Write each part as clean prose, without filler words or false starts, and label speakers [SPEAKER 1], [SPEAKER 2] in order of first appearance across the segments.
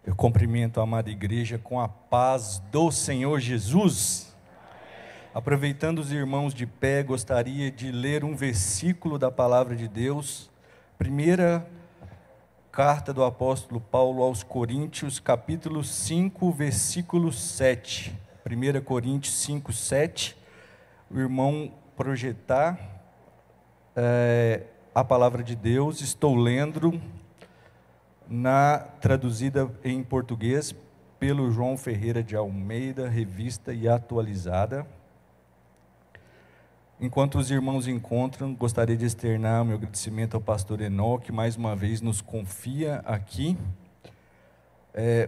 [SPEAKER 1] Eu cumprimento a amada igreja com a paz do Senhor Jesus. Aproveitando os irmãos de pé, gostaria de ler um versículo da palavra de Deus. Primeira carta do apóstolo Paulo aos Coríntios, capítulo 5, versículo 7. 1 Coríntios 5, 7. O irmão projetar a palavra de Deus. Estou lendo traduzida em português pelo João Ferreira de Almeida, revista e atualizada. Enquanto os irmãos encontram, gostaria de externar o meu agradecimento ao pastor Enoque, que mais uma vez nos confia aqui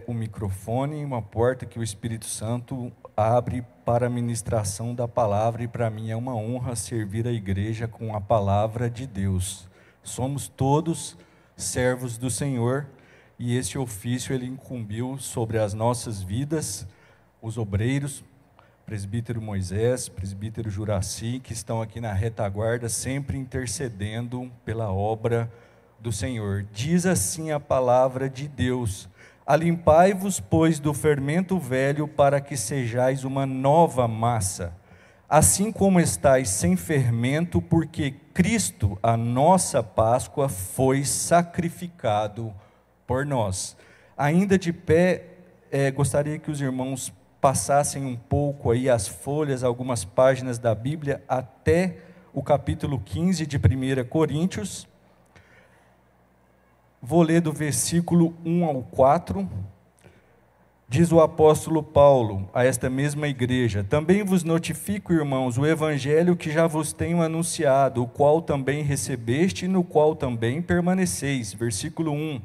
[SPEAKER 1] o microfone, uma porta que o Espírito Santo abre para a ministração da palavra, e para mim é uma honra servir a igreja com a palavra de Deus. Somos todos servos do Senhor, e esse ofício ele incumbiu sobre as nossas vidas, os obreiros, presbítero Moisés, presbítero Juraci, que estão aqui na retaguarda, sempre intercedendo pela obra do Senhor. Diz assim a palavra de Deus: alimpai-vos, pois, do fermento velho, para que sejais uma nova massa, assim como estáis sem fermento, porque Cristo, a nossa Páscoa, foi sacrificado por nós. Ainda de pé, gostaria que os irmãos passassem um pouco aí as folhas, algumas páginas da Bíblia, até o capítulo 15 de 1 Coríntios. Vou ler do versículo 1 ao 4. Diz o apóstolo Paulo a esta mesma igreja: também vos notifico, irmãos, o evangelho que já vos tenho anunciado, o qual também recebeste e no qual também permaneceis. Versículo 1.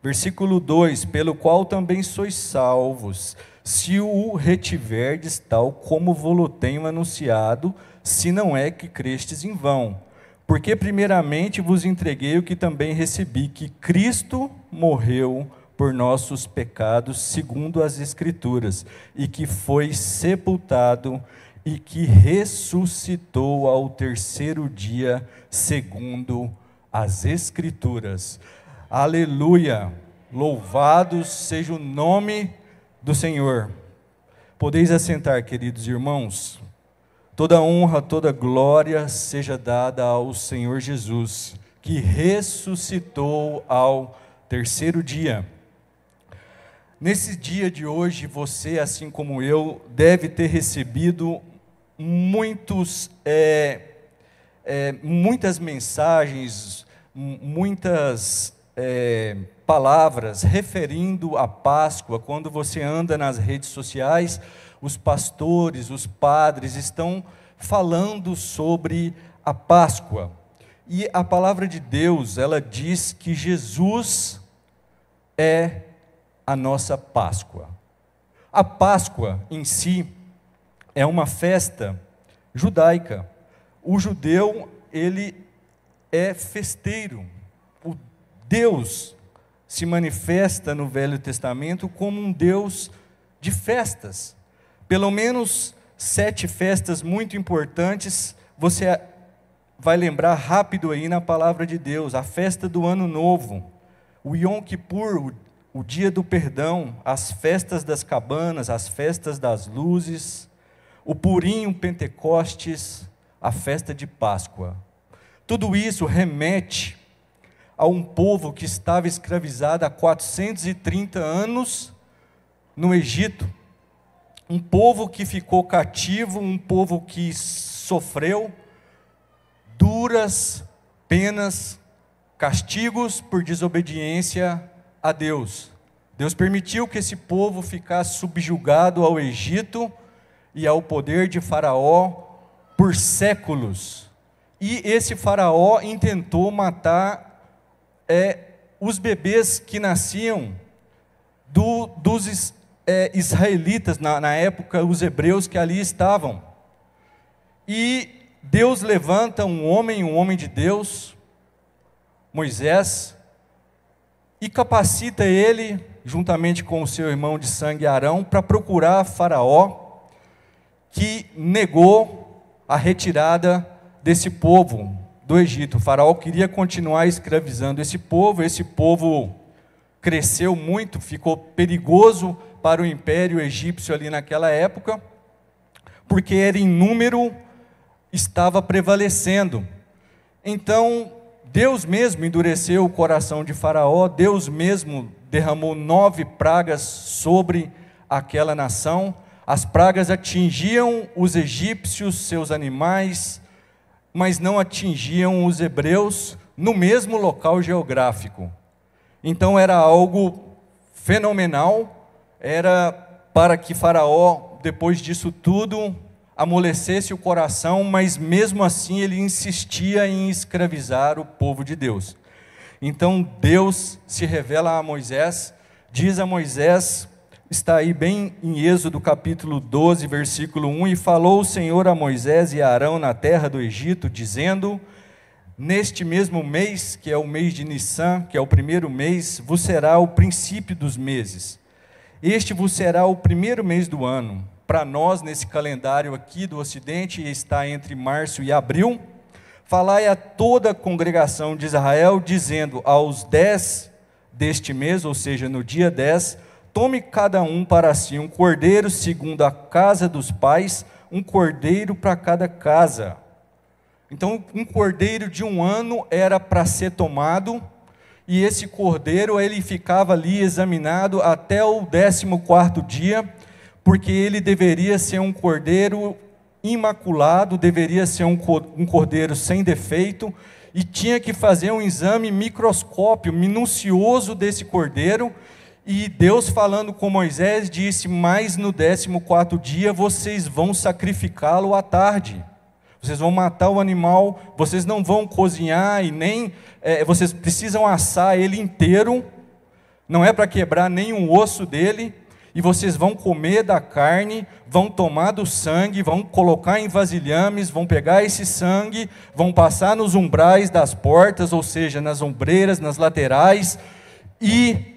[SPEAKER 1] Versículo 2: pelo qual também sois salvos, se o retiverdes, tal como vos tenho anunciado, se não é que crestes em vão. Porque primeiramente vos entreguei o que também recebi, que Cristo morreu por nossos pecados, segundo as Escrituras, e que foi sepultado, e que ressuscitou ao terceiro dia, segundo as Escrituras. Aleluia! Louvado seja o nome do Senhor. Podeis assentar, queridos irmãos. Toda honra, toda glória seja dada ao Senhor Jesus, que ressuscitou ao terceiro dia. Nesse dia de hoje, você, assim como eu, deve ter recebido muitas mensagens, muitas palavras referindo à Páscoa. Quando você anda nas redes sociais, os pastores, os padres estão falando sobre a Páscoa. E a palavra de Deus, ela diz que Jesus é a nossa Páscoa. A Páscoa em si é uma festa judaica. O judeu, ele é festeiro. O Deus se manifesta no Velho Testamento como um Deus de festas. Pelo menos 7 festas muito importantes, você vai lembrar rápido aí na palavra de Deus. A festa do Ano Novo, o Yom Kippur, o dia do perdão, as festas das cabanas, as festas das luzes, o Purim, o Pentecostes, a festa de Páscoa. Tudo isso remete a um povo que estava escravizado há 430 anos no Egito. Um povo que ficou cativo, um povo que sofreu duras penas, castigos por desobediência a Deus. Deus permitiu que esse povo ficasse subjugado ao Egito e ao poder de Faraó por séculos. E esse Faraó intentou matar os bebês que nasciam dos israelitas, na época, os hebreus que ali estavam. E Deus levanta um homem de Deus, Moisés, e capacita ele, juntamente com o seu irmão de sangue Arão, para procurar Faraó, que negou a retirada desse povo do Egito. O Faraó queria continuar escravizando esse povo cresceu muito, ficou perigoso para o Império Egípcio ali naquela época, porque era em número, estava prevalecendo. Então, Deus mesmo endureceu o coração de Faraó, Deus mesmo derramou 9 pragas sobre aquela nação. As pragas atingiam os egípcios, seus animais, mas não atingiam os hebreus no mesmo local geográfico. Então era algo fenomenal, era para que Faraó, depois disso tudo, amolecesse o coração, mas mesmo assim ele insistia em escravizar o povo de Deus. Então Deus se revela a Moisés, diz a Moisés, está aí bem em Êxodo capítulo 12, versículo 1, e falou o Senhor a Moisés e a Arão na terra do Egito, dizendo: neste mesmo mês, que é o mês de Nissan, que é o primeiro mês, vos será o princípio dos meses. Este vos será o primeiro mês do ano. Para nós, nesse calendário aqui do Ocidente, está entre março e abril. Falai a toda a congregação de Israel, dizendo: aos 10 deste mês, ou seja, no dia 10, tome cada um para si um cordeiro segundo a casa dos pais, um cordeiro para cada casa. Então, um cordeiro de 1 ano era para ser tomado, e esse cordeiro ele ficava ali examinado até o 14º dia, porque ele deveria ser um cordeiro imaculado, deveria ser um cordeiro sem defeito, e tinha que fazer um exame microscópio, minucioso desse cordeiro, e Deus falando com Moisés disse: mas no 14º dia vocês vão sacrificá-lo à tarde, vocês vão matar o animal, vocês não vão cozinhar, e nem, vocês precisam assar ele inteiro, não é para quebrar nenhum osso dele, e vocês vão comer da carne, vão tomar do sangue, vão colocar em vasilhames, vão pegar esse sangue, vão passar nos umbrais das portas, ou seja, nas ombreiras, nas laterais, e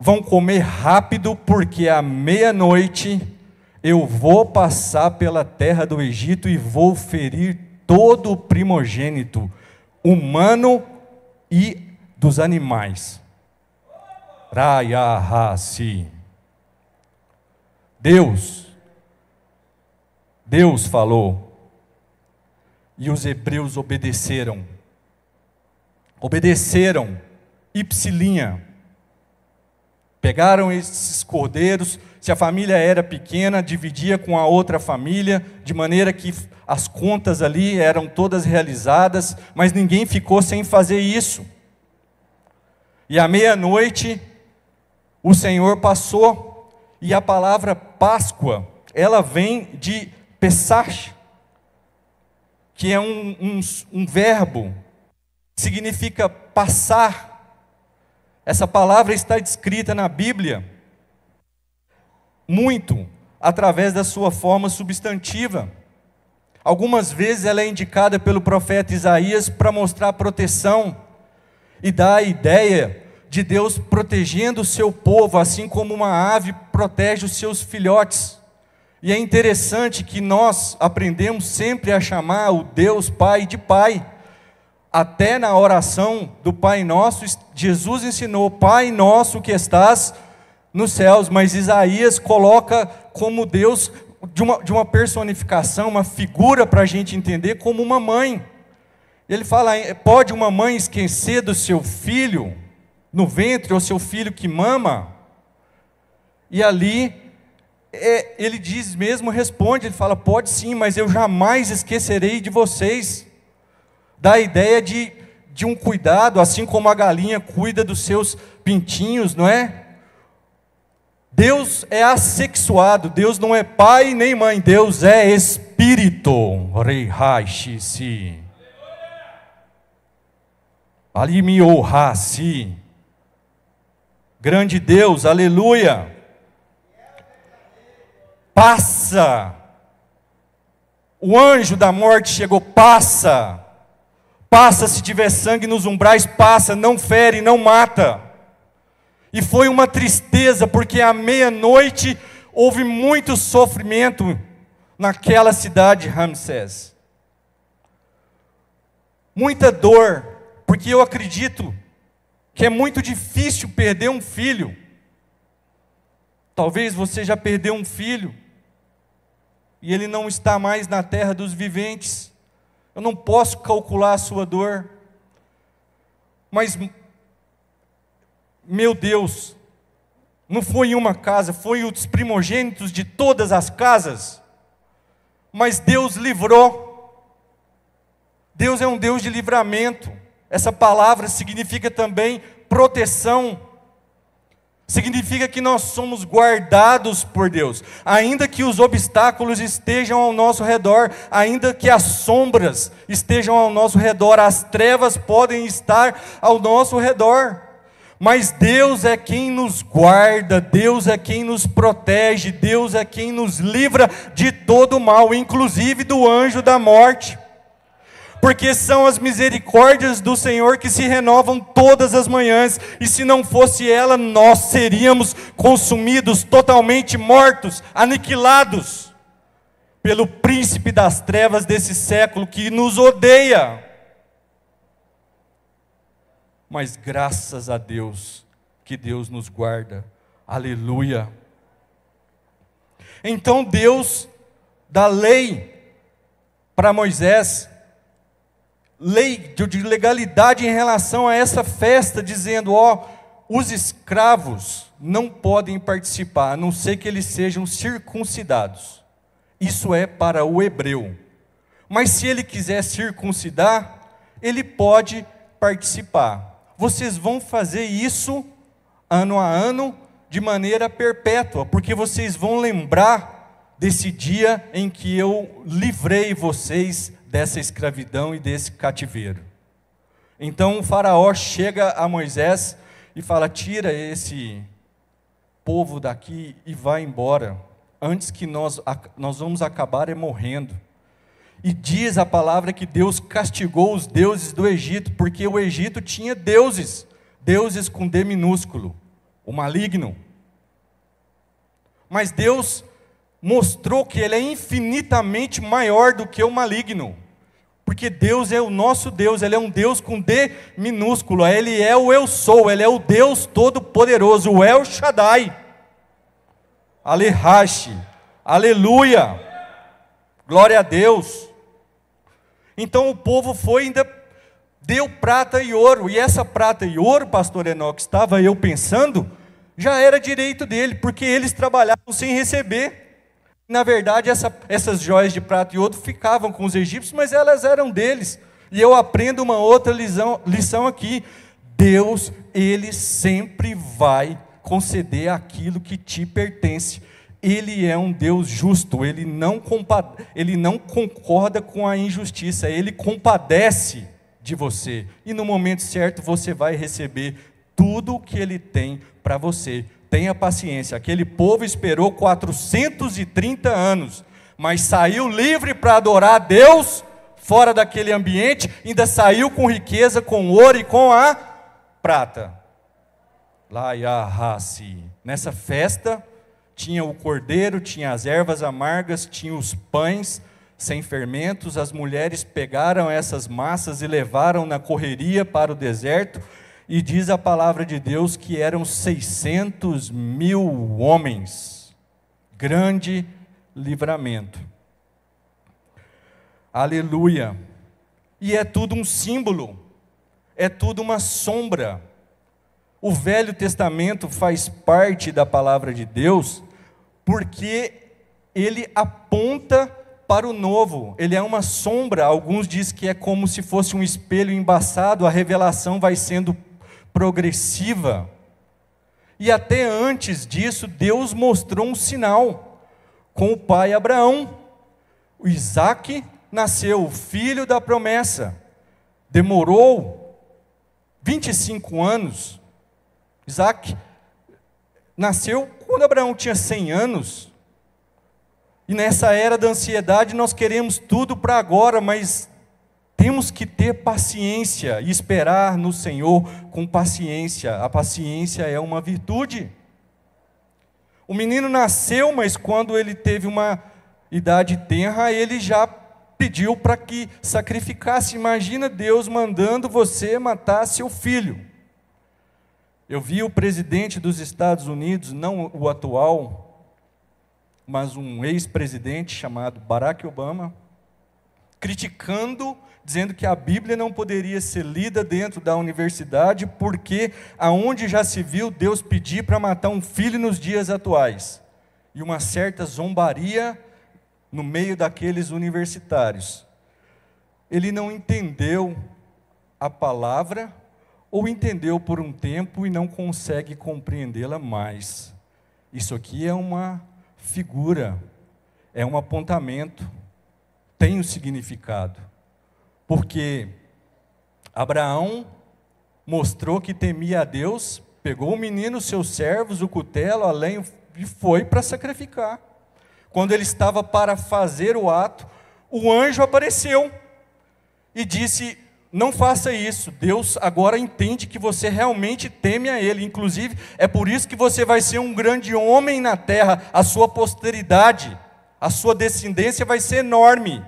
[SPEAKER 1] vão comer rápido, porque à meia-noite eu vou passar pela terra do Egito e vou ferir todo o primogênito, humano e dos animais. Raiahasi. Deus falou, e os hebreus obedeceram, ipsilinha, pegaram esses cordeiros, se a família era pequena, dividia com a outra família, de maneira que as contas ali eram todas realizadas, mas ninguém ficou sem fazer isso. E à meia-noite, o Senhor passou, e a palavra Páscoa, ela vem de Pesach, que é um verbo, significa passar. Essa palavra está descrita na Bíblia, muito, através da sua forma substantiva. Algumas vezes ela é indicada pelo profeta Isaías para mostrar proteção, e dá a ideia de Deus protegendo o seu povo, assim como uma ave protege os seus filhotes. E é interessante que nós aprendemos sempre a chamar o Deus Pai de Pai. Até na oração do Pai Nosso, Jesus ensinou: Pai Nosso que estás nos céus, mas Isaías coloca como Deus, de uma personificação, uma figura para a gente entender, como uma mãe. Ele fala: pode uma mãe esquecer do seu filho no ventre, ou seu filho que mama? E ali, ele diz mesmo, responde, ele fala: pode sim, mas eu jamais esquecerei de vocês. Dá a ideia de um cuidado, assim como a galinha cuida dos seus pintinhos, não é? Deus é assexuado, Deus não é pai nem mãe, Deus é espírito. Reihai-shi-si. Ali-mi-o-ha-si. Grande Deus, aleluia. Passa. O anjo da morte chegou, passa. Passa se tiver sangue nos umbrais, passa, não fere, não mata. E foi uma tristeza, porque à meia-noite houve muito sofrimento naquela cidade de Ramsés. Muita dor, porque eu acredito que é muito difícil perder um filho. Talvez você já perdeu um filho e ele não está mais na terra dos viventes. Eu não posso calcular a sua dor, mas, meu Deus, não foi em uma casa, foi os primogênitos de todas as casas, mas Deus livrou. Deus é um Deus de livramento. Essa palavra significa também proteção. Significa que nós somos guardados por Deus, ainda que os obstáculos estejam ao nosso redor, ainda que as sombras estejam ao nosso redor, as trevas podem estar ao nosso redor, mas Deus é quem nos guarda, Deus é quem nos protege, Deus é quem nos livra de todo mal, inclusive do anjo da morte. Porque são as misericórdias do Senhor que se renovam todas as manhãs, e se não fosse ela, nós seríamos consumidos, totalmente mortos, aniquilados, pelo príncipe das trevas desse século, que nos odeia. Mas graças a Deus, que Deus nos guarda, aleluia. Então Deus dá lei para Moisés, lei de legalidade em relação a essa festa, dizendo, os escravos não podem participar, a não ser que eles sejam circuncidados. Isso é para o hebreu. Mas se ele quiser circuncidar, ele pode participar. Vocês vão fazer isso ano a ano, de maneira perpétua, porque vocês vão lembrar desse dia em que eu livrei vocês dessa escravidão e desse cativeiro. Então o faraó chega a Moisés e fala, tira esse povo daqui e vai embora, antes que nós vamos acabar morrendo. E diz a palavra que Deus castigou os deuses do Egito, porque o Egito tinha deuses com D minúsculo, o maligno. Mas Deus mostrou que Ele é infinitamente maior do que o maligno. Porque Deus é o nosso Deus, Ele é um Deus com D minúsculo, Ele é o Eu Sou, Ele é o Deus Todo-Poderoso, o El Shaddai. Alehashi, aleluia, glória a Deus. Então o povo foi e ainda deu prata e ouro, e essa prata e ouro, pastor Enoque, estava eu pensando, já era direito dele, porque eles trabalhavam sem receber. Na verdade, essas joias de prata e ouro ficavam com os egípcios, mas elas eram deles. E eu aprendo uma outra lição aqui. Deus, Ele sempre vai conceder aquilo que te pertence. Ele é um Deus justo, Ele não concorda com a injustiça, Ele compadece de você. E no momento certo você vai receber tudo o que Ele tem para você. Tenha paciência, aquele povo esperou 430 anos, mas saiu livre para adorar a Deus, fora daquele ambiente, ainda saiu com riqueza, com ouro e com a prata. Nessa festa, tinha o cordeiro, tinha as ervas amargas, tinha os pães sem fermentos, as mulheres pegaram essas massas e levaram na correria para o deserto, e diz a palavra de Deus que eram 600 mil homens. Grande livramento. Aleluia. E é tudo um símbolo, é tudo uma sombra. O Velho Testamento faz parte da palavra de Deus, porque ele aponta para o novo, ele é uma sombra. Alguns dizem que é como se fosse um espelho embaçado, a revelação vai sendo progressiva. E até antes disso, Deus mostrou um sinal com o pai Abraão. O Isaac nasceu, o filho da promessa. Demorou 25 anos. Isaac nasceu quando Abraão tinha 100 anos. E nessa era da ansiedade nós queremos tudo para agora, mas temos que ter paciência e esperar no Senhor com paciência. A paciência é uma virtude. O menino nasceu, mas quando ele teve uma idade tenra, ele já pediu para que sacrificasse. Imagina Deus mandando você matar seu filho. Eu vi o presidente dos Estados Unidos, não o atual, mas um ex-presidente chamado Barack Obama, criticando, dizendo que a Bíblia não poderia ser lida dentro da universidade, porque aonde já se viu Deus pedir para matar um filho nos dias atuais. E uma certa zombaria no meio daqueles universitários. Ele não entendeu a palavra, ou entendeu por um tempo e não consegue compreendê-la mais. Isso aqui é uma figura, é um apontamento, tem um significado. Porque Abraão mostrou que temia a Deus, pegou o menino, seus servos, o cutelo, a lenha, e foi para sacrificar. Quando ele estava para fazer o ato, o anjo apareceu e disse: não faça isso, Deus agora entende que você realmente teme a Ele, inclusive é por isso que você vai ser um grande homem na terra, a sua posteridade, a sua descendência vai ser enorme.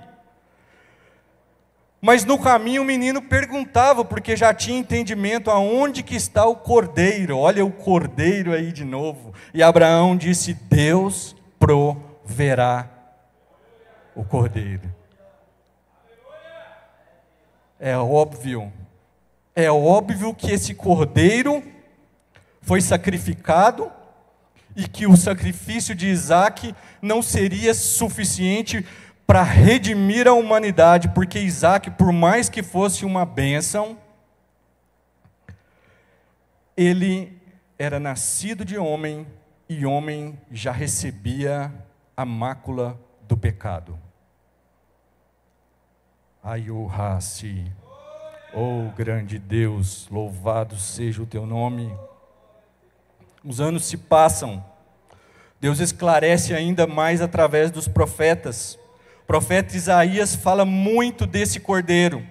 [SPEAKER 1] Mas no caminho o menino perguntava, porque já tinha entendimento, aonde que está o cordeiro? Olha o cordeiro aí de novo. E Abraão disse: Deus proverá o cordeiro. É óbvio que esse cordeiro foi sacrificado e que o sacrifício de Isaque não seria suficiente para redimir a humanidade, porque Isaque, por mais que fosse uma bênção, ele era nascido de homem e homem já recebia a mácula do pecado. Ayuhasi, oh grande Deus, louvado seja o teu nome. Os anos se passam, Deus esclarece ainda mais através dos profetas. O profeta Isaías fala muito desse cordeiro.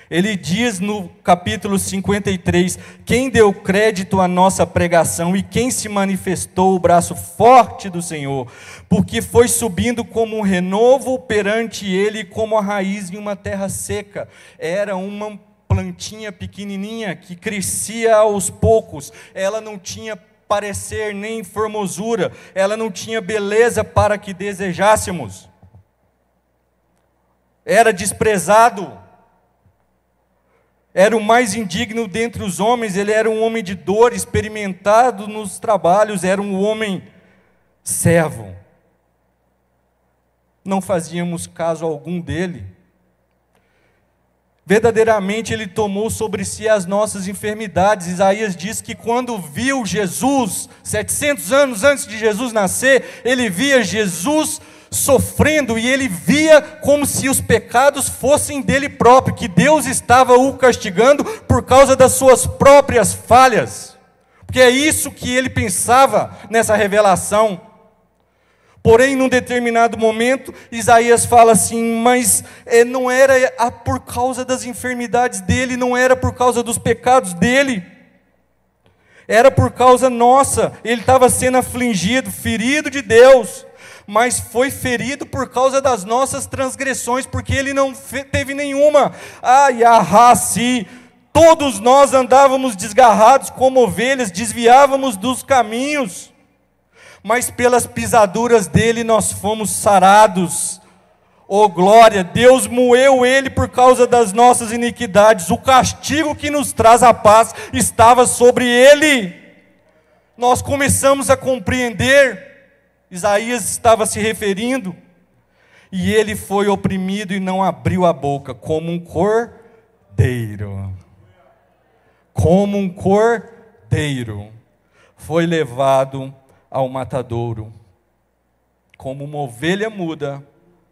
[SPEAKER 1] Ele diz no capítulo 53, quem deu crédito à nossa pregação e quem se manifestou o braço forte do Senhor, porque foi subindo como um renovo perante ele, como a raiz em uma terra seca. Era uma plantinha pequenininha que crescia aos poucos, ela não tinha parecer nem formosura, ela não tinha beleza para que desejássemos. Era desprezado. Era o mais indigno dentre os homens, ele era um homem de dor, experimentado nos trabalhos, era um homem servo. Não fazíamos caso algum dele. Verdadeiramente ele tomou sobre si as nossas enfermidades. Isaías diz que quando viu Jesus, 700 anos antes de Jesus nascer, ele via Jesus sofrendo, e ele via como se os pecados fossem dele próprio, que Deus estava o castigando por causa das suas próprias falhas, porque é isso que ele pensava nessa revelação. Porém, num determinado momento, Isaías fala assim, mas não era por causa das enfermidades dele, não era por causa dos pecados dele, era por causa nossa. Ele estava sendo afligido, ferido de Deus, mas foi ferido por causa das nossas transgressões, porque ele não teve nenhuma. Ayahasi, todos nós andávamos desgarrados como ovelhas, desviávamos dos caminhos, mas pelas pisaduras dele nós fomos sarados. Oh glória, Deus moeu ele por causa das nossas iniquidades, o castigo que nos traz a paz estava sobre ele. Nós começamos a compreender. Isaías estava se referindo, e ele foi oprimido e não abriu a boca, como um cordeiro. Como um cordeiro, foi levado ao matadouro, como uma ovelha muda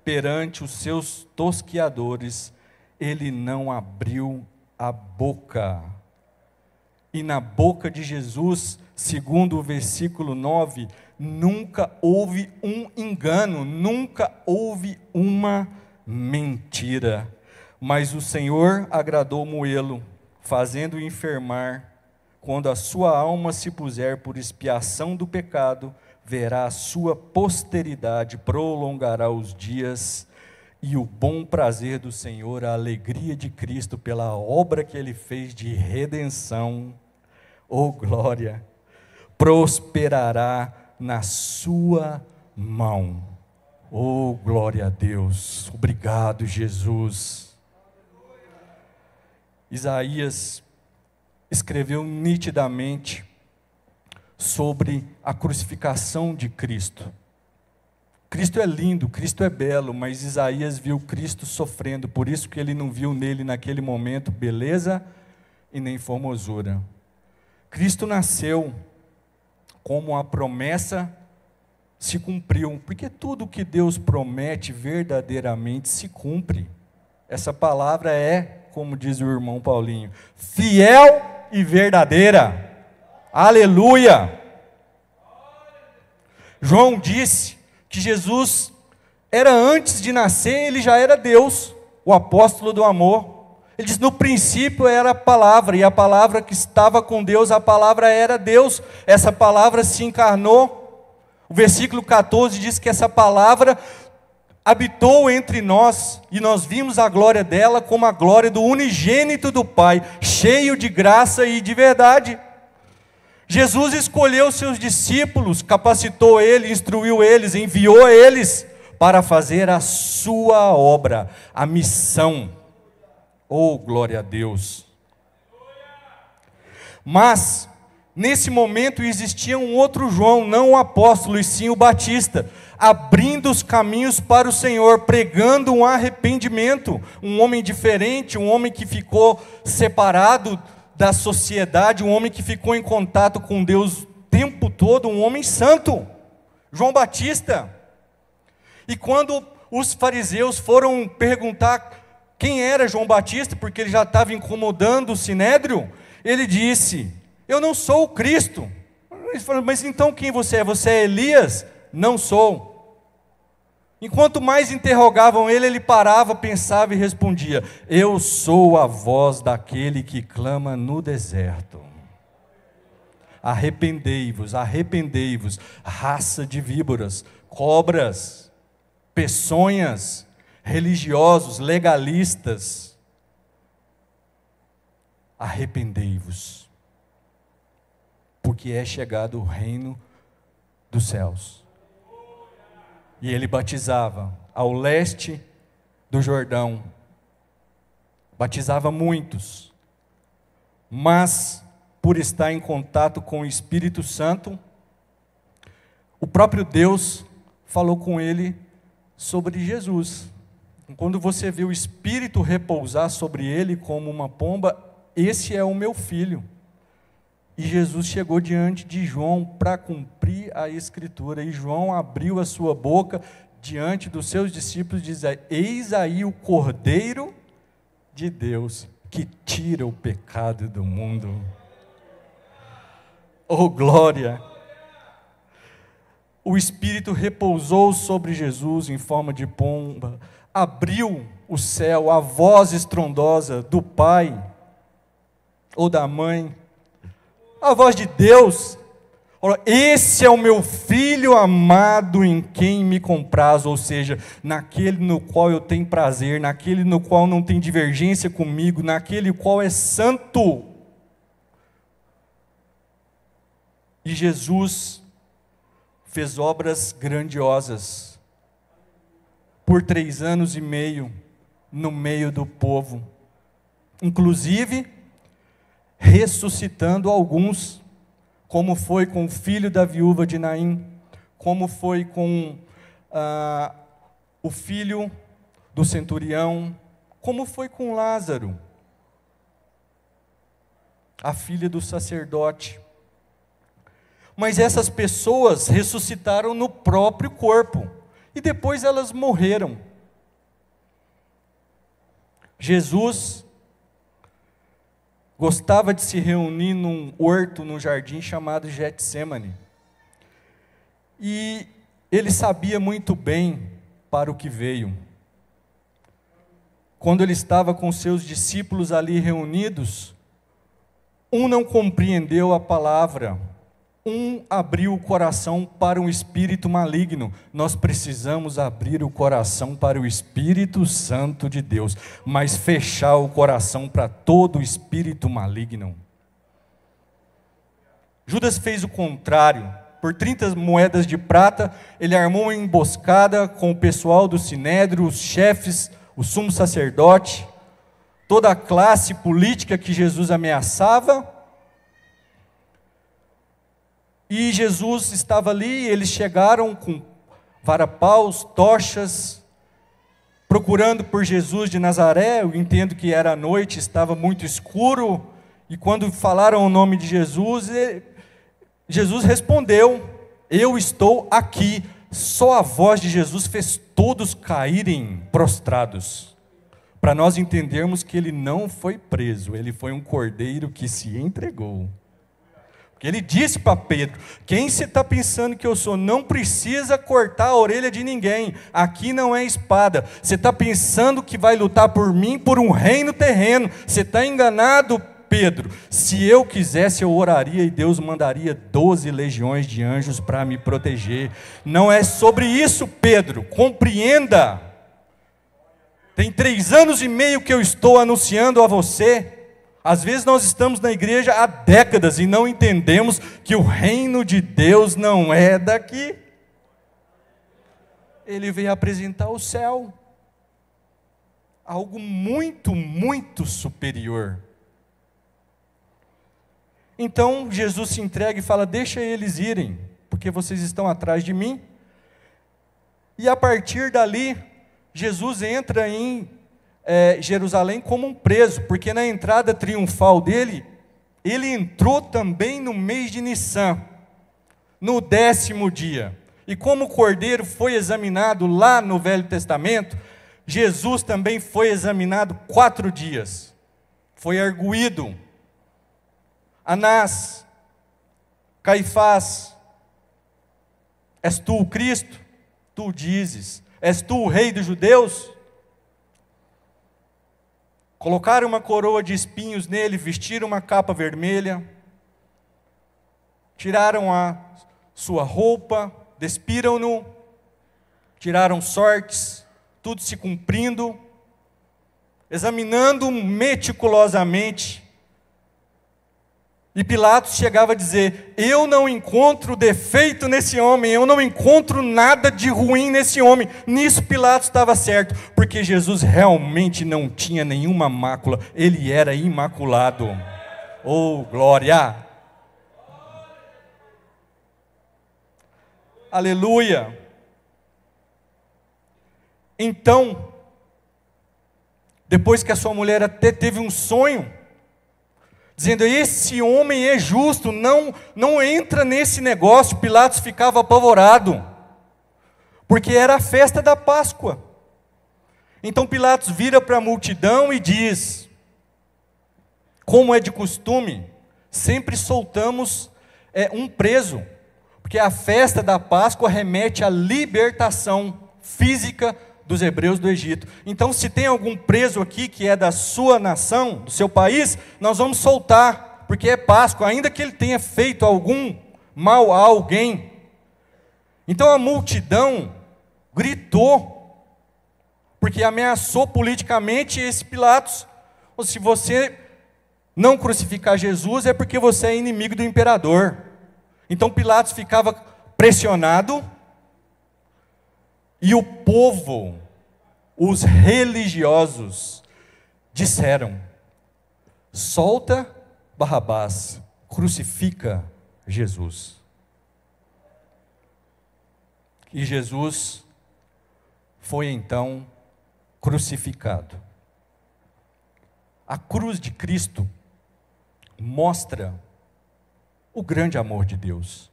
[SPEAKER 1] perante os seus tosquiadores, ele não abriu a boca. E na boca de Jesus, segundo o versículo 9, nunca houve um engano, nunca houve uma mentira. Mas o Senhor agradou moê-lo, fazendo-o enfermar. Quando a sua alma se puser por expiação do pecado, verá a sua posteridade, prolongará os dias, e o bom prazer do Senhor, a alegria de Cristo pela obra que ele fez de redenção. oh glória, prosperará na sua mão. Oh glória a Deus, obrigado Jesus. Isaías escreveu nitidamente sobre a crucificação de Cristo. Cristo é lindo, Cristo é belo, mas Isaías viu Cristo sofrendo, por isso que ele não viu nele naquele momento beleza e nem formosura. Cristo nasceu como a promessa se cumpriu, porque tudo que Deus promete verdadeiramente se cumpre. Essa palavra é, como diz o irmão Paulinho, fiel e verdadeira. Aleluia! João disse que Jesus era, antes de nascer, ele já era Deus, o apóstolo do amor. Ele diz, no princípio era a palavra, e a palavra que estava com Deus, a palavra era Deus. Essa palavra se encarnou. O versículo 14 diz que essa palavra habitou entre nós, e nós vimos a glória dela como a glória do unigênito do Pai, cheio de graça e de verdade. Jesus escolheu seus discípulos, capacitou eles, instruiu eles, enviou eles para fazer a sua obra, a missão. Oh, glória a Deus! Mas, nesse momento existia um outro João, não o apóstolo, e sim o Batista, abrindo os caminhos para o Senhor, pregando um arrependimento, um homem diferente, um homem que ficou separado da sociedade, um homem que ficou em contato com Deus o tempo todo, um homem santo, João Batista. E quando os fariseus foram perguntar quem era João Batista, porque ele já estava incomodando o Sinédrio, ele disse, eu não sou o Cristo. Eles falaram, mas então quem você é? Você é Elias? Não sou. Enquanto mais interrogavam ele, ele parava, pensava e respondia, eu sou a voz daquele que clama no deserto. Arrependei-vos, arrependei-vos, raça de víboras, cobras, peçonhas, religiosos, legalistas. Arrependei-vos, porque é chegado o reino dos céus. E ele batizava ao leste do Jordão, batizava muitos, mas por estar em contato com o Espírito Santo, o próprio Deus falou com ele sobre Jesus. Quando você vê o Espírito repousar sobre ele como uma pomba, esse é o meu filho. E Jesus chegou diante de João para cumprir a Escritura, e João abriu a sua boca diante dos seus discípulos, dizendo, eis aí o Cordeiro de Deus, que tira o pecado do mundo. Oh glória! O Espírito repousou sobre Jesus em forma de pomba, abriu o céu, a voz estrondosa do Pai, ou da mãe, a voz de Deus, esse é o meu filho amado em quem me compraz, ou seja, naquele no qual eu tenho prazer, naquele no qual não tem divergência comigo, naquele qual é santo. E Jesus fez obras grandiosas, por 3 anos e meio, no meio do povo, inclusive ressuscitando alguns, como foi com o filho da viúva de Naim, como foi com o filho do centurião, como foi com Lázaro, a filha do sacerdote. Mas essas pessoas ressuscitaram no próprio corpo, e depois elas morreram. Jesus gostava de se reunir num horto, num jardim chamado Getsemane. E ele sabia muito bem para o que veio. Quando ele estava com seus discípulos ali reunidos, um não compreendeu a palavra, um abriu o coração para um espírito maligno. Nós precisamos abrir o coração para o Espírito Santo de Deus, mas fechar o coração para todo espírito maligno. Judas fez o contrário. Por 30 moedas de prata, ele armou uma emboscada com o pessoal do Sinédrio, os chefes, o sumo sacerdote, toda a classe política que Jesus ameaçava. E Jesus estava ali, eles chegaram com varapaus, tochas, procurando por Jesus de Nazaré. Eu entendo que era noite, estava muito escuro, e quando falaram o nome de Jesus, Jesus respondeu: eu estou aqui. Só a voz de Jesus fez todos caírem prostrados, para nós entendermos que ele não foi preso, ele foi um cordeiro que se entregou. Porque ele disse para Pedro: quem você está pensando que eu sou? Não precisa cortar a orelha de ninguém, aqui não é espada. Você está pensando que vai lutar por mim, por um reino terreno? Você está enganado, Pedro. Se eu quisesse, eu oraria e Deus mandaria 12 legiões de anjos para me proteger. Não é sobre isso, Pedro, compreenda. Tem 3 anos e meio que eu estou anunciando a você. Às vezes nós estamos na igreja há décadas e não entendemos que o reino de Deus não é daqui. Ele veio apresentar o céu, algo muito, muito superior. Então Jesus se entrega e fala: deixa eles irem, porque vocês estão atrás de mim. E a partir dali, Jesus entra em Jerusalém como um preso, porque na entrada triunfal dele, ele entrou também no mês de Nissan, no 10º dia. E como o cordeiro foi examinado lá no Velho Testamento, Jesus também foi examinado 4 dias. Foi arguído. Anás, Caifás: és tu o Cristo? Tu dizes. És tu o rei dos judeus? Colocaram uma coroa de espinhos nele, vestiram uma capa vermelha, tiraram a sua roupa, despiram-no, tiraram sortes, tudo se cumprindo, examinando meticulosamente. E Pilatos chegava a dizer: eu não encontro defeito nesse homem, eu não encontro nada de ruim nesse homem. Nisso Pilatos estava certo, porque Jesus realmente não tinha nenhuma mácula, ele era imaculado. Oh, glória! Aleluia! Então, depois que a sua mulher até teve um sonho, dizendo: esse homem é justo, não entra nesse negócio. Pilatos ficava apavorado, porque era a festa da Páscoa. Então Pilatos vira para a multidão e diz: como é de costume, sempre soltamos um preso, porque a festa da Páscoa remete à libertação física dos hebreus do Egito. Então, se tem algum preso aqui que é da sua nação, do seu país, nós vamos soltar, porque é Páscoa, ainda que ele tenha feito algum mal a alguém. Então a multidão gritou, porque ameaçou politicamente esse Pilatos: se você não crucificar Jesus, é porque você é inimigo do imperador. Então Pilatos ficava pressionado, e o povo, os religiosos, disseram: solta Barrabás, crucifica Jesus. E Jesus foi então crucificado. A cruz de Cristo mostra o grande amor de Deus.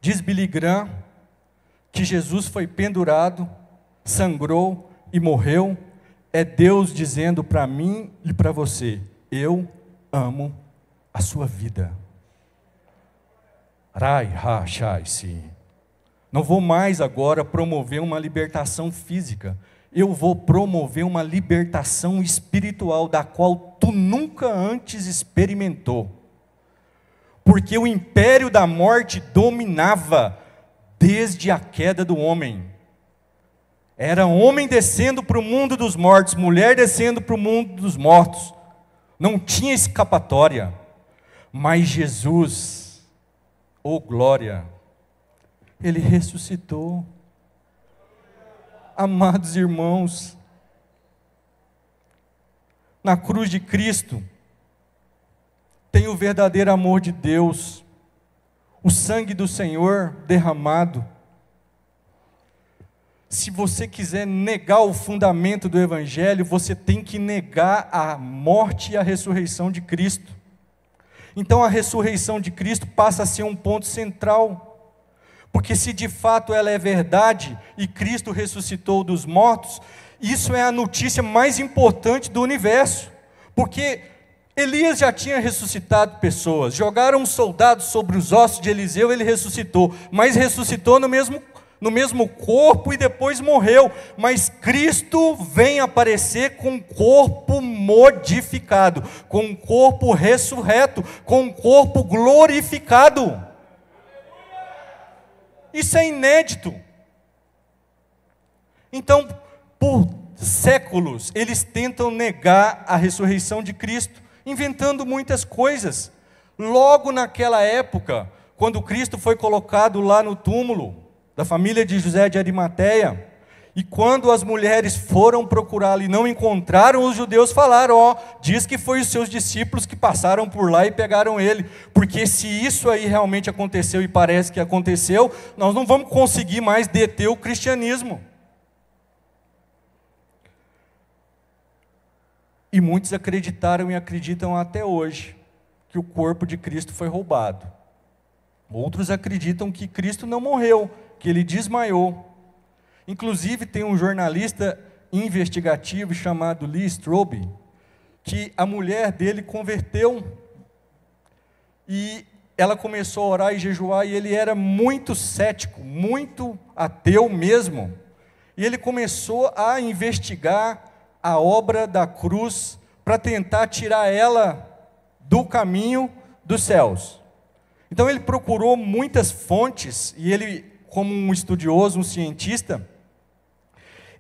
[SPEAKER 1] Diz Billy Graham que Jesus foi pendurado, sangrou e morreu. É Deus dizendo para mim e para você: eu amo a sua vida. Não vou mais agora promover uma libertação física, eu vou promover uma libertação espiritual, da qual tu nunca antes experimentou. Porque o império da morte dominava desde a queda do homem. Era homem descendo para o mundo dos mortos, mulher descendo para o mundo dos mortos. Não tinha escapatória. Mas Jesus Oh, glória! Ele ressuscitou. Amados irmãos, na cruz de Cristo, tem o verdadeiro amor de Deus, o sangue do Senhor derramado. Se você quiser negar o fundamento do Evangelho, você tem que negar a morte e a ressurreição de Cristo. Então a ressurreição de Cristo passa a ser um ponto central. Porque se de fato ela é verdade, e Cristo ressuscitou dos mortos, isso é a notícia mais importante do universo. Porque Elias já tinha ressuscitado pessoas, jogaram soldados sobre os ossos de Eliseu, ele ressuscitou, mas ressuscitou no mesmo corpo e depois morreu. Mas Cristo vem aparecer com um corpo modificado, com um corpo ressurreto, com um corpo glorificado. Isso é inédito. Então, por séculos, eles tentam negar a ressurreição de Cristo, inventando muitas coisas. Logo naquela época, quando Cristo foi colocado lá no túmulo da família de José de Arimateia, e quando as mulheres foram procurá-lo e não encontraram, os judeus falaram, diz que foi os seus discípulos que passaram por lá e pegaram ele, porque se isso aí realmente aconteceu e parece que aconteceu, nós não vamos conseguir mais deter o cristianismo. E muitos acreditaram e acreditam até hoje que o corpo de Cristo foi roubado. Outros acreditam que Cristo não morreu, que ele desmaiou. Inclusive tem um jornalista investigativo chamado Lee Strobel, que a mulher dele converteu, e ela começou a orar e jejuar, e ele era muito cético, muito ateu mesmo, e ele começou a investigar a obra da cruz, para tentar tirar ela do caminho dos céus. Então ele procurou muitas fontes, e ele, como um estudioso, um cientista,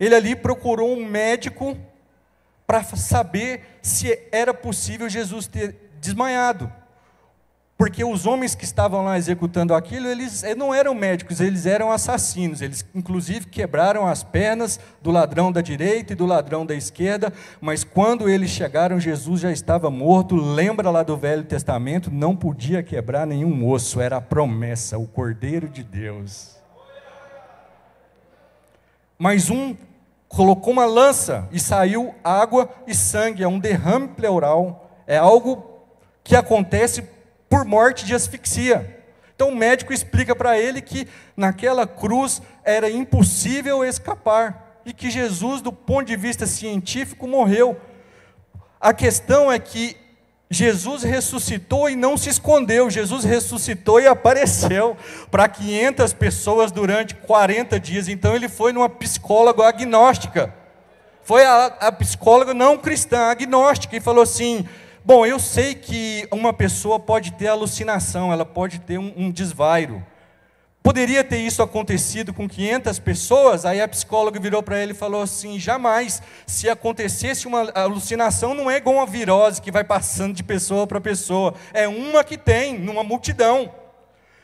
[SPEAKER 1] ele ali procurou um médico para saber se era possível Jesus ter desmaiado. Porque os homens que estavam lá executando aquilo, eles não eram médicos, eles eram assassinos. Eles, inclusive, quebraram as pernas do ladrão da direita e do ladrão da esquerda, mas quando eles chegaram, Jesus já estava morto. Lembra lá do Velho Testamento? Não podia quebrar nenhum osso, era a promessa, o Cordeiro de Deus. Mas um colocou uma lança e saiu água e sangue, é um derrame pleural, é algo que acontece por morte de asfixia. Então o médico explica para ele que naquela cruz era impossível escapar, e que Jesus, do ponto de vista científico, morreu. A questão é que Jesus ressuscitou e não se escondeu, Jesus ressuscitou e apareceu para 500 pessoas durante 40 dias, então ele foi numa psicóloga agnóstica, foi a psicóloga não cristã, agnóstica, e falou assim, bom, eu sei que uma pessoa pode ter alucinação, ela pode ter um desvairo, poderia ter isso acontecido com 500 pessoas? Aí a psicóloga virou para ele e falou assim, jamais, se acontecesse uma alucinação, não é igual uma virose que vai passando de pessoa para pessoa, é uma que tem, numa multidão.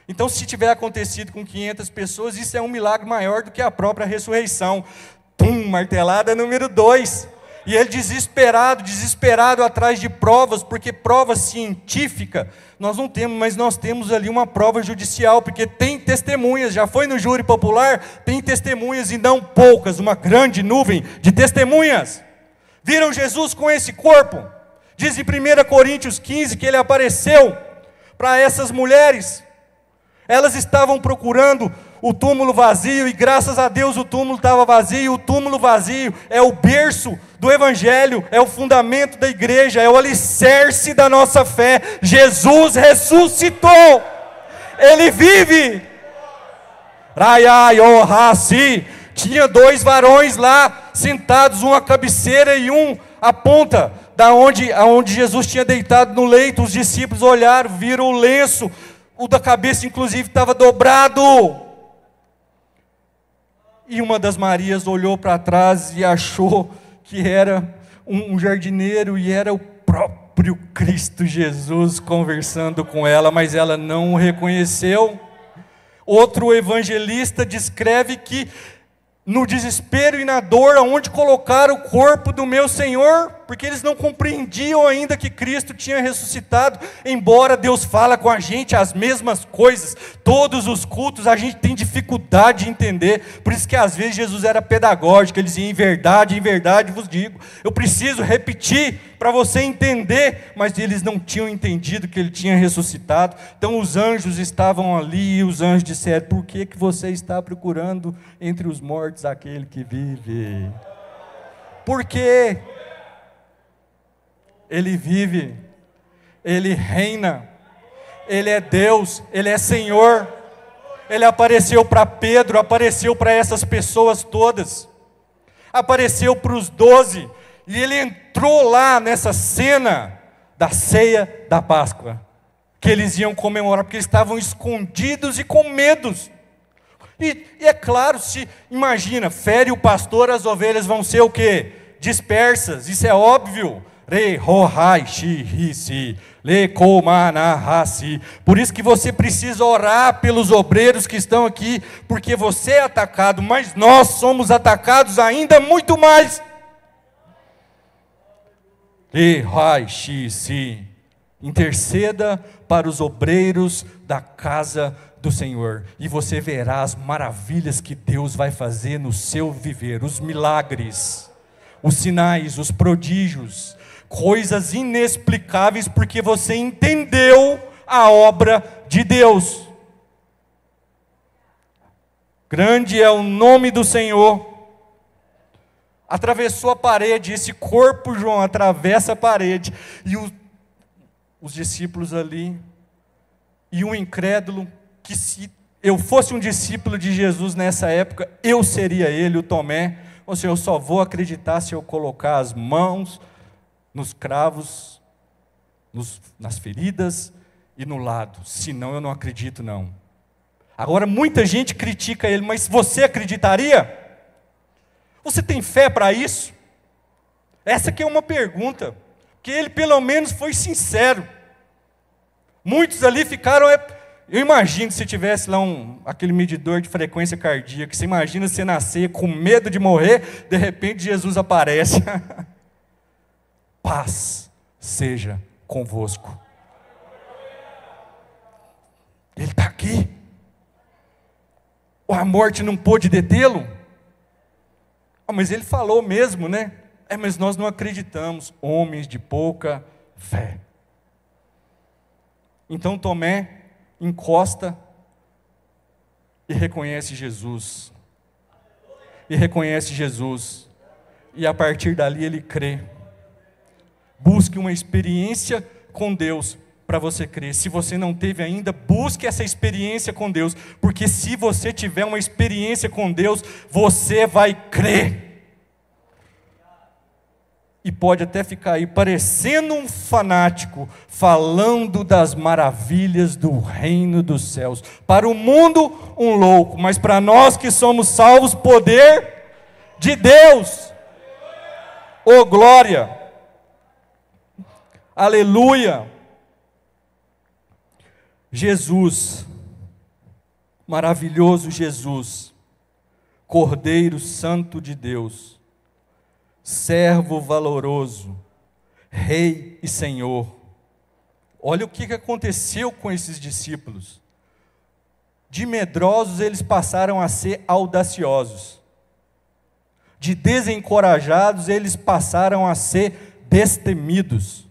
[SPEAKER 1] Então se tiver acontecido com 500 pessoas, isso é um milagre maior do que a própria ressurreição. Martelada número 2. E ele desesperado atrás de provas, porque prova científica nós não temos, mas nós temos ali uma prova judicial, porque tem testemunhas, já foi no júri popular, tem testemunhas e não poucas, uma grande nuvem de testemunhas. Viram Jesus com esse corpo? Diz em 1 Coríntios 15 que ele apareceu para essas mulheres. Elas estavam procurando o túmulo vazio, e graças a Deus o túmulo estava vazio. O túmulo vazio é o berço do Evangelho, é o fundamento da igreja, é o alicerce da nossa fé. Jesus ressuscitou, Ele vive. Tinha 2 varões lá, sentados, um à cabeceira e um à ponta, aonde Jesus tinha deitado no leito. Os discípulos olharam, viram o lenço, o da cabeça inclusive estava dobrado. E uma das Marias olhou para trás e achou que era um jardineiro, e era o próprio próprio Cristo Jesus conversando com ela, mas ela não o reconheceu. Outro evangelista descreve que no desespero e na dor, aonde colocar o corpo do meu Senhor, porque eles não compreendiam ainda que Cristo tinha ressuscitado, embora Deus fala com a gente as mesmas coisas, todos os cultos, a gente tem dificuldade de entender, por isso que às vezes Jesus era pedagógico, ele dizia, em verdade vos digo, eu preciso repetir, para você entender, mas eles não tinham entendido que ele tinha ressuscitado, então os anjos estavam ali, e os anjos disseram, por que você está procurando entre os mortos aquele que vive? Por quê? Ele vive, Ele reina, Ele é Deus, Ele é Senhor. Ele apareceu para Pedro, apareceu para essas pessoas todas, apareceu para os 12, e Ele entrou lá nessa cena da ceia da Páscoa, que eles iam comemorar, porque eles estavam escondidos e com medos. E é claro, se imagina, fere o pastor, as ovelhas vão ser o quê? Dispersas, isso é óbvio. Por isso que você precisa orar pelos obreiros que estão aqui, porque você é atacado, mas nós somos atacados ainda muito mais. Interceda para os obreiros da casa do Senhor, e você verá as maravilhas que Deus vai fazer no seu viver, os milagres, os sinais, os prodígios, coisas inexplicáveis, porque você entendeu a obra de Deus. Grande é o nome do Senhor. Atravessou a parede, esse corpo, João, atravessa a parede, e os discípulos ali, e um incrédulo, que se eu fosse um discípulo de Jesus nessa época, eu seria ele, o Tomé. Ou seja, eu só vou acreditar se eu colocar as mãos nos cravos, nas feridas e no lado, senão eu não acredito não. Agora muita gente critica ele, mas você acreditaria? Você tem fé para isso? Essa que é uma pergunta, porque ele pelo menos foi sincero. Muitos ali ficaram, eu imagino se tivesse lá aquele medidor de frequência cardíaca, você imagina você nascer com medo de morrer, de repente Jesus aparece. Paz seja convosco. Ele está aqui. A morte não pôde detê-lo? Mas ele falou mesmo, né? Mas nós não acreditamos, homens de pouca fé. Então Tomé encosta e reconhece Jesus. E reconhece Jesus. E a partir dali ele crê. Busque uma experiência com Deus para você crer. Se você não teve ainda, busque essa experiência com Deus, porque se você tiver uma experiência com Deus, você vai crer. E pode até ficar aí parecendo um fanático, falando das maravilhas do reino dos céus. Para o mundo, um louco, mas para nós que somos salvos, poder de Deus. Oh glória! Aleluia! Jesus, maravilhoso Jesus, Cordeiro Santo de Deus, servo valoroso, Rei e Senhor. Olha o que aconteceu com esses discípulos. De medrosos eles passaram a ser audaciosos. De desencorajados eles passaram a ser destemidos.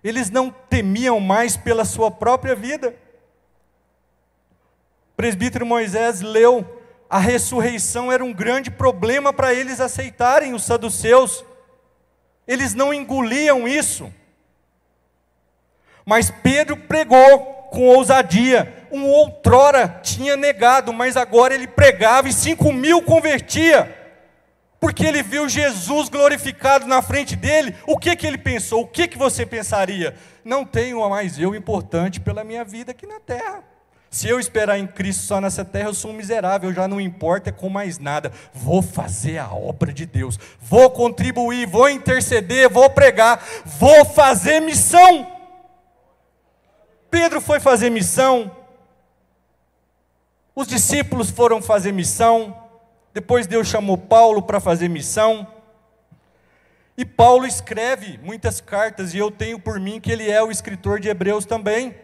[SPEAKER 1] Eles não temiam mais pela sua própria vida. O presbítero Moisés leu, a ressurreição era um grande problema para eles aceitarem, os saduceus. Eles não engoliam isso. Mas Pedro pregou com ousadia. Um outrora tinha negado, mas agora ele pregava e 5.000 convertia. Porque ele viu Jesus glorificado na frente dele. O que ele pensou? O que você pensaria? Não tenho mais eu importante pela minha vida aqui na terra. Se eu esperar em Cristo só nessa terra, eu sou um miserável, já não importa com mais nada. Vou fazer a obra de Deus, vou contribuir, vou interceder, vou pregar, vou fazer missão. Pedro foi fazer missão, os discípulos foram fazer missão, depois Deus chamou Paulo para fazer missão. E Paulo escreve muitas cartas, e eu tenho por mim que ele é o escritor de Hebreus também.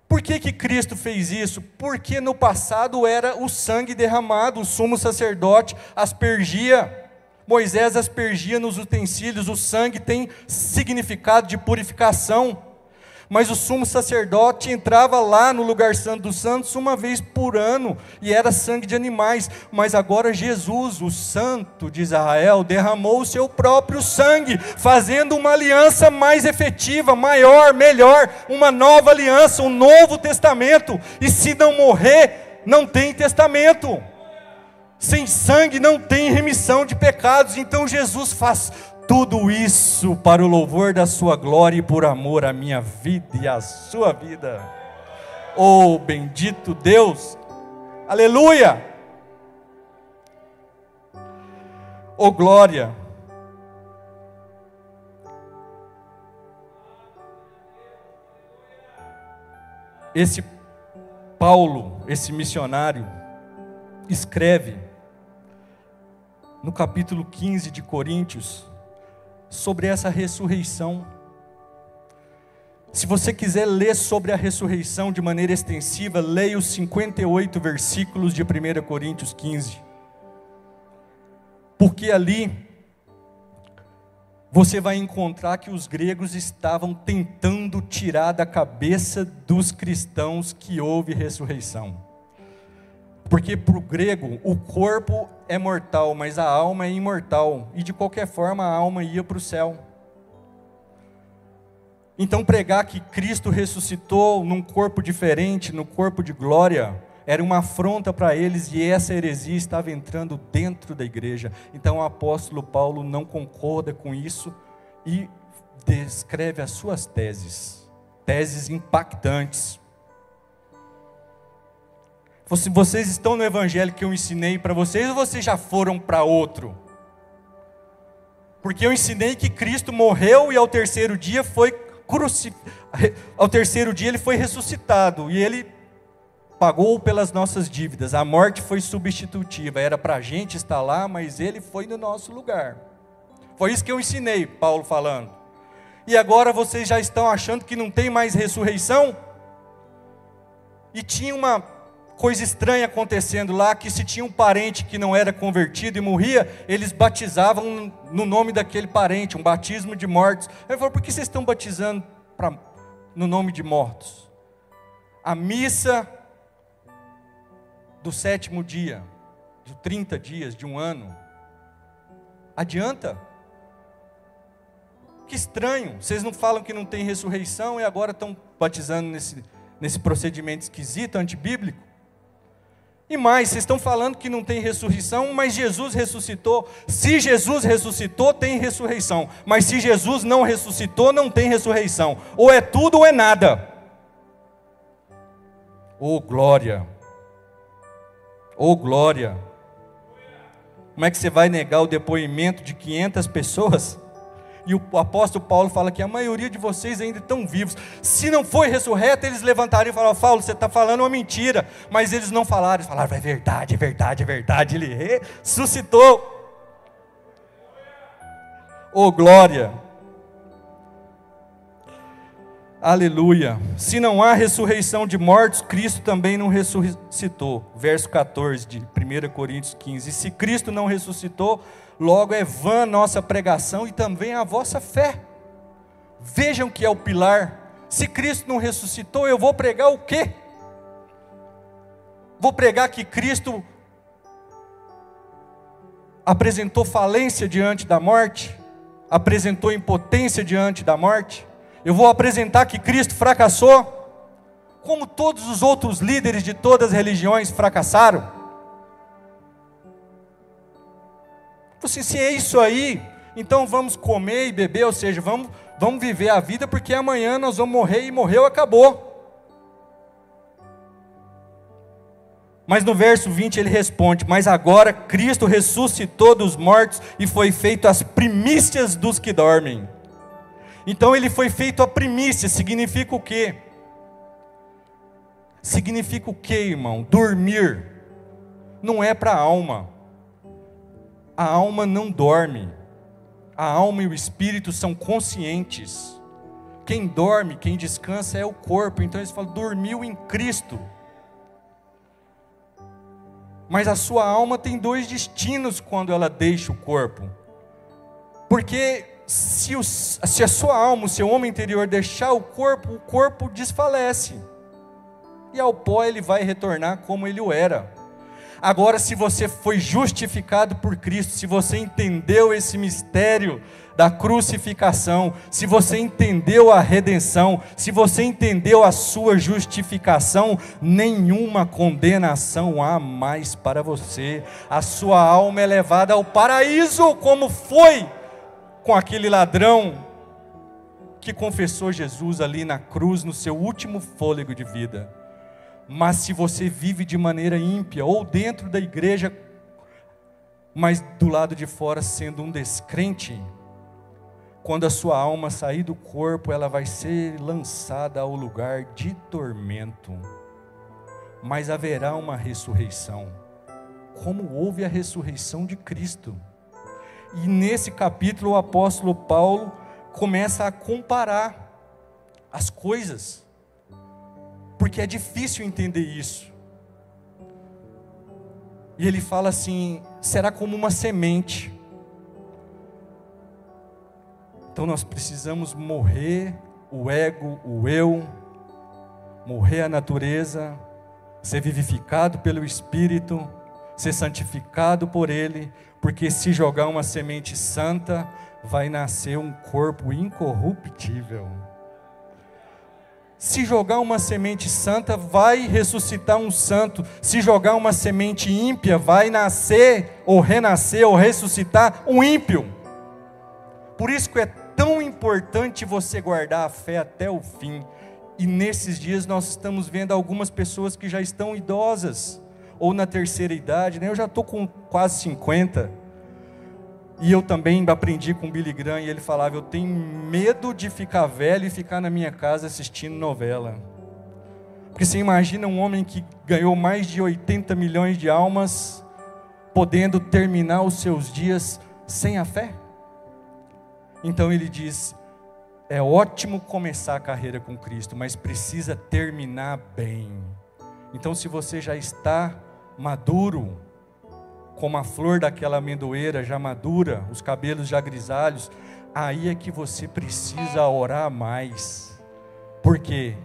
[SPEAKER 1] Por que Cristo fez isso? Porque no passado era o sangue derramado, o sumo sacerdote aspergia, Moisés aspergia nos utensílios, o sangue tem significado de purificação, mas o sumo sacerdote entrava lá no lugar santo dos santos uma vez por ano, e era sangue de animais, mas agora Jesus, o santo de Israel, derramou o seu próprio sangue, fazendo uma aliança mais efetiva, maior, melhor, uma nova aliança, um novo testamento, e se não morrer, não tem testamento, sem sangue não tem remissão de pecados. Então Jesus faz tudo isso para o louvor da sua glória e por amor à minha vida e à sua vida. Oh, bendito Deus! Aleluia! Oh, glória! Esse Paulo, esse missionário, escreve no capítulo 15 de Coríntios sobre essa ressurreição. Se você quiser ler sobre a ressurreição de maneira extensiva, leia os 58 versículos de 1 Coríntios 15. Porque ali você vai encontrar que os gregos estavam tentando tirar da cabeça dos cristãos que houve ressurreição. Porque para o grego, o corpo é mortal, mas a alma é imortal. E de qualquer forma, a alma ia para o céu. Então pregar que Cristo ressuscitou num corpo diferente, no corpo de glória, era uma afronta para eles, e essa heresia estava entrando dentro da igreja. Então o apóstolo Paulo não concorda com isso e descreve as suas teses impactantes. Vocês estão no evangelho que eu ensinei para vocês, ou vocês já foram para outro? Porque eu ensinei que Cristo morreu e ao terceiro dia ele foi ressuscitado, e ele pagou pelas nossas dívidas. A morte foi substitutiva, era para a gente estar lá, mas ele foi no nosso lugar. Foi isso que eu ensinei, Paulo falando. E agora vocês já estão achando que não tem mais ressurreição? E tinha uma coisa estranha acontecendo lá, que se tinha um parente que não era convertido e morria, eles batizavam no nome daquele parente, um batismo de mortos. Ele falou: por que vocês estão batizando no nome de mortos? A missa do 7º dia, de 30 dias, de um ano, adianta? Que estranho, vocês não falam que não tem ressurreição e agora estão batizando nesse procedimento esquisito, antibíblico? E mais, vocês estão falando que não tem ressurreição, mas Jesus ressuscitou. Se Jesus ressuscitou, tem ressurreição. Mas se Jesus não ressuscitou, não tem ressurreição. Ou é tudo ou é nada. Oh, glória! Oh, glória! Como é que você vai negar o depoimento de 500 pessoas? E o apóstolo Paulo fala que a maioria de vocês ainda estão vivos. Se não foi ressurreto, eles levantariam e falaram: Paulo, você está falando uma mentira. Mas eles não falaram, eles falaram: é verdade, é verdade, é verdade. Ele ressuscitou. Oh, glória! Aleluia! Se não há ressurreição de mortos, Cristo também não ressuscitou. Verso 14 de 1 Coríntios 15. E se Cristo não ressuscitou, logo é vã nossa pregação e também a vossa fé. Vejam que é o pilar. Se Cristo não ressuscitou, eu vou pregar o quê? Vou pregar que Cristo apresentou falência diante da morte? Apresentou impotência diante da morte? Eu vou apresentar que Cristo fracassou? Como todos os outros líderes de todas as religiões fracassaram? Se é isso aí, então vamos comer e beber, ou seja, vamos viver a vida, porque amanhã nós vamos morrer, e morreu, acabou. Mas no verso 20 ele responde: mas agora Cristo ressuscitou dos mortos e foi feito as primícias dos que dormem. Então ele foi feito a primícia. Significa o quê? Significa o quê, irmão? Dormir não é para a alma. A alma não dorme. A alma e o espírito são conscientes. Quem dorme, quem descansa é o corpo. Então eles falam: dormiu em Cristo. Mas a sua alma tem dois destinos quando ela deixa o corpo. Porque se a sua alma, o seu homem interior deixar o corpo desfalece. E ao pó ele vai retornar como ele o era. Agora, se você foi justificado por Cristo, se você entendeu esse mistério da crucificação, se você entendeu a redenção, se você entendeu a sua justificação, nenhuma condenação há mais para você. A sua alma é levada ao paraíso, como foi com aquele ladrão que confessou Jesus ali na cruz, no seu último fôlego de vida. Mas se você vive de maneira ímpia, ou dentro da igreja, mas do lado de fora sendo um descrente, quando a sua alma sair do corpo, ela vai ser lançada ao lugar de tormento. Mas haverá uma ressurreição, como houve a ressurreição de Cristo. E nesse capítulo o apóstolo Paulo começa a comparar as coisas, porque é difícil entender isso. E ele fala assim: será como uma semente. Então nós precisamos morrer o ego, o eu, morrer a natureza, ser vivificado pelo Espírito, ser santificado por Ele, porque se jogar uma semente santa, vai nascer um corpo incorruptível. Se jogar uma semente santa, vai ressuscitar um santo. Se jogar uma semente ímpia, vai nascer, ou renascer, ou ressuscitar um ímpio. Por isso que é tão importante você guardar a fé até o fim. E nesses dias nós estamos vendo algumas pessoas que já estão idosas, ou na terceira idade, né? Eu já estou com quase 50. E eu também aprendi com o Billy Graham, e ele falava: eu tenho medo de ficar velho e ficar na minha casa assistindo novela. Porque você imagina um homem que ganhou mais de 80 milhões de almas, podendo terminar os seus dias sem a fé? Então ele diz: é ótimo começar a carreira com Cristo, mas precisa terminar bem. Então, se você já está maduro, como a flor daquela amendoeira já madura, os cabelos já grisalhos, aí é que você precisa orar mais. Por quê?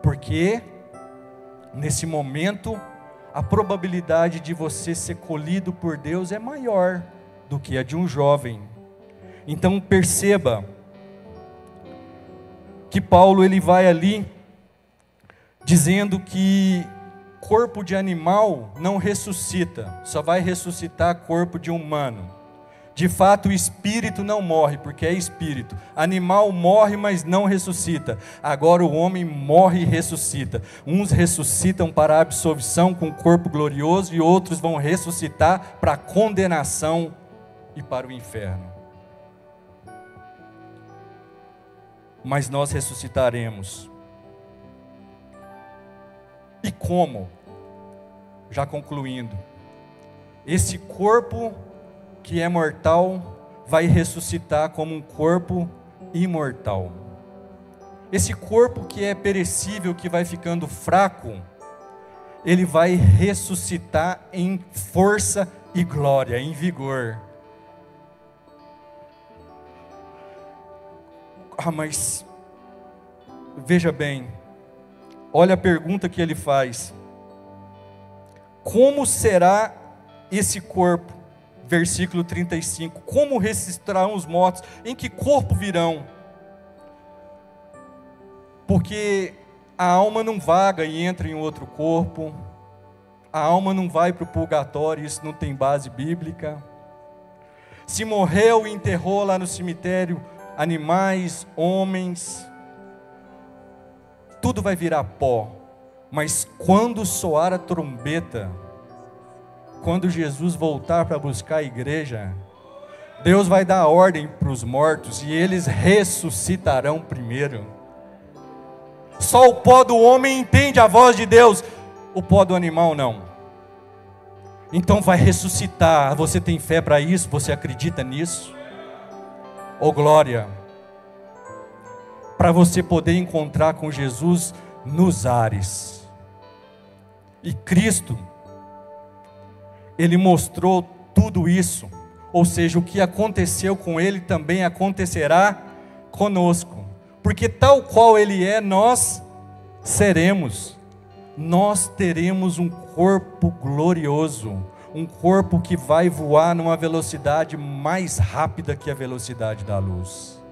[SPEAKER 1] Porque nesse momento a probabilidade de você ser colhido por Deus é maior do que a de um jovem. Então perceba que Paulo ele vai ali dizendo que corpo de animal não ressuscita, só vai ressuscitar corpo de humano. De fato o espírito não morre, porque é espírito. Animal morre, mas não ressuscita. Agora o homem morre e ressuscita. Uns ressuscitam para a absolvição com corpo glorioso, e outros vão ressuscitar para a condenação e para o inferno. Mas nós ressuscitaremos. E como? Já concluindo, esse corpo que é mortal vai ressuscitar como um corpo imortal. Esse corpo que é perecível, que vai ficando fraco, ele vai ressuscitar em força e glória, em vigor. Mas veja bem, olha a pergunta que ele faz: como será esse corpo? Versículo 35, como ressuscitarão os mortos? Em que corpo virão? Porque a alma não vaga e entra em outro corpo, a alma não vai para o purgatório, isso não tem base bíblica. Se morreu e enterrou lá no cemitério animais, homens, tudo vai virar pó, Mas quando soar a trombeta, quando Jesus voltar para buscar a igreja, Deus vai dar ordem para os mortos e eles ressuscitarão primeiro. Só o pó do homem entende a voz de Deus, o pó do animal não. Então vai ressuscitar. Você tem fé para isso? Você acredita nisso? Oh glória! Para você poder encontrar com Jesus nos ares. E Cristo, Ele mostrou tudo isso. Ou seja, o que aconteceu com Ele também acontecerá conosco. Porque tal qual Ele é, nós seremos. Nós teremos um corpo glorioso. Um corpo que vai voar numa velocidade mais rápida que a velocidade da luz.